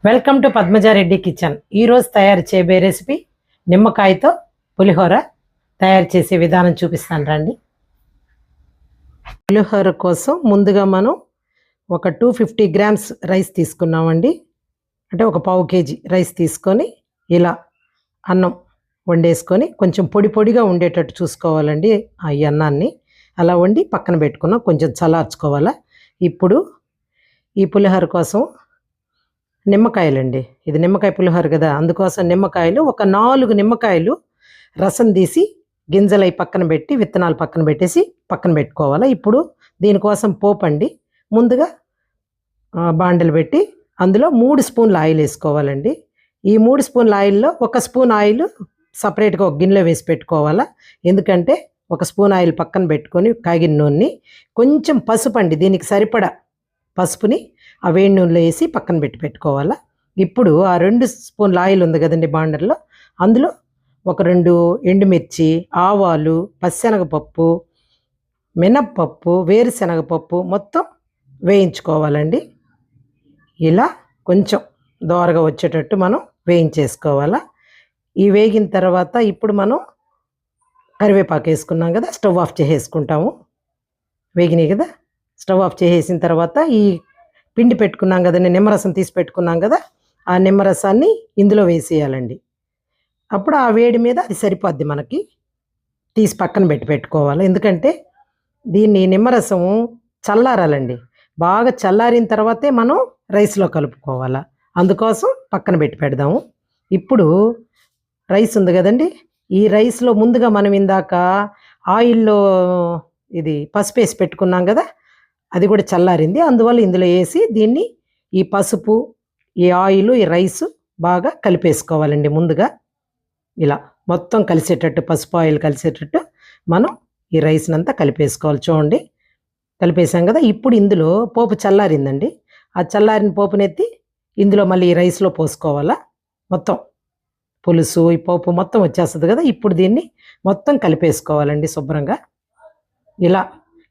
Welcome to Padmaja Reddy kitchen. ఈరోజు తయారు చేయబోయే రెసిపీ నిమ్మకాయతో పులిహోర తయారు చేసే విధానం చూపిస్తాను రండి. పులిహోర కోసం ముందుగా మనం ఒక 250 గ్రామ్స్ రైస్ తీసుకున్నామండి. అంటే ఒక పావు కేజీ రైస్ తీసుకొని ఇలా అన్నం వండేసుకొని కొంచెం పొడి పొడిగా ఉండేటట్టు చూసుకోవాలండి. ఈ అన్నాన్ని అలా వండి పక్కన పెట్టుకున్నాం, కొంచెం చల్లార్చుకోవాలా. ఇప్పుడు ఈ పులిహోర కోసం నిమ్మకాయలండి, ఇది నిమ్మకాయ పులిహోర కదా, అందుకోసం నిమ్మకాయలు ఒక 4 నిమ్మకాయలు రసం తీసి గింజలు పక్కన పెట్టి విత్తనాలు పక్కన పెట్టేసి పక్కన పెట్టుకోవాలి. ఇప్పుడు దీనికోసం పోపు అండి. ముందుగా బాండలు పెట్టి అందులో 3 స్పూన్ల ఆయిల్ వేసుకోవాలండి. ఈ 3 స్పూన్ల ఆయిల్లో 1 స్పూన్ ఆయిల్ సపరేట్గా ఒక గిన్నెలో వేసి పెట్టుకోవాలా. ఎందుకంటే 1 స్పూన్ ఆయిల్ పక్కన పెట్టుకొని కాగిన నూనెని కొంచెం పసుపు అండి, దీనికి సరిపడా పసుపుని ఆ వేడి నూనెలో వేసి పక్కన పెట్టుకోవాలా. ఇప్పుడు ఆ 2 స్పూన్ల ఆయిల్ ఉంది కదండి బాండర్లో, అందులో ఒక 2 ఎండుమిర్చి, ఆవాలు, పచ్చెనగపప్పు, మినప్పప్పు, వేరుశనగపప్పు మొత్తం వేయించుకోవాలండి. ఇలా కొంచెం దోరగా వచ్చేటట్టు మనం వేయించేసుకోవాలా. ఈ వేగిన తర్వాత ఇప్పుడు మనం కరివేపాకు వేసుకున్నాం కదా, స్టవ్ ఆఫ్ చేసేసుకుంటాము. వేగినాయి కదా, స్టవ్ ఆఫ్ చేసేసిన తర్వాత ఈ పిండి పెట్టుకున్నాం కదండి, నిమ్మరసం తీసి పెట్టుకున్నాం కదా, ఆ నిమ్మరసాన్ని ఇందులో వేసేయాలండి. అప్పుడు ఆ వేడి మీద అది సరిపోద్ది, మనకి తీసి పక్కన పెట్టుకోవాలి. ఎందుకంటే దీన్ని నిమ్మరసం చల్లారాలండి, బాగా చల్లారిన తర్వాతే మనం రైస్లో కలుపుకోవాలా. అందుకోసం పక్కన పెడదాము. ఇప్పుడు రైస్ ఉంది కదండి, ఈ రైస్లో ముందుగా మనం ఇందాక ఆయిల్లో ఇది పసుపు వేసి పెట్టుకున్నాం కదా, అది కూడా చల్లారింది. అందువల్ల ఇందులో వేసి దీన్ని ఈ పసుపు, ఈ ఆయిల్, ఈ రైసు బాగా కలిపేసుకోవాలండి. ముందుగా ఇలా మొత్తం కలిసేటట్టు, పసుపు ఆయిల్ కలిసేటట్టు మనం ఈ రైస్ని అంతా కలిపేసుకోవాలి. చూడండి, కలిపేసాం కదా. ఇప్పుడు ఇందులో పోపు చల్లారిందండి, ఆ చల్లారిన పోపునెత్తి ఇందులో మళ్ళీ ఈ రైస్లో పోసుకోవాలా. మొత్తం పులుసు, ఈ పోపు మొత్తం వచ్చేస్తుంది కదా. ఇప్పుడు దీన్ని మొత్తం కలిపేసుకోవాలండి శుభ్రంగా.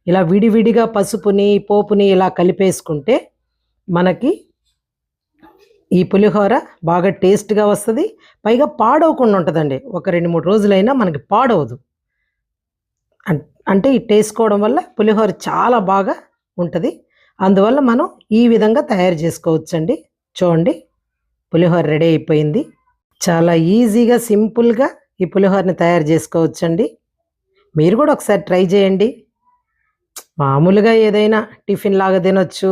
ఇలా విడివిడిగా పసుపుని, పోపుని ఇలా కలిపేసుకుంటే మనకి ఈ పులిహోర బాగా టేస్ట్గా వస్తుంది. పైగా పాడవకుండా ఉంటుందండి. ఒక 2-3 రోజులైనా మనకి పాడవదు. అంటే ఈ వేసుకోవడం వల్ల పులిహోర చాలా బాగా ఉంటుంది. అందువల్ల మనం ఈ విధంగా తయారు చేసుకోవచ్చండి. చూడండి, పులిహోర రెడీ అయిపోయింది. చాలా ఈజీగా, సింపుల్గా ఈ పులిహోరని తయారు చేసుకోవచ్చండి. మీరు కూడా ఒకసారి ట్రై చేయండి. మామూలుగా ఏదైనా టిఫిన్ లాగా తినొచ్చు.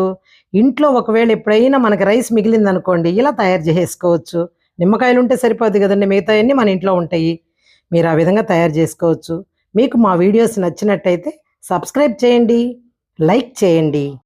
ఇంట్లో ఒకవేళ ఎప్పుడైనా మనకి రైస్ మిగిలింది అనుకోండి, ఇలా తయారు చేసుకోవచ్చు. నిమ్మకాయలు ఉంటే సరిపోద్ది కదండి, మిగతా అన్నీ మన ఇంట్లో ఉంటాయి. మీరు ఆ విధంగా తయారు చేసుకోవచ్చు. మీకు మా వీడియోస్ నచ్చినట్టయితే సబ్స్క్రైబ్ చేయండి, లైక్ చేయండి.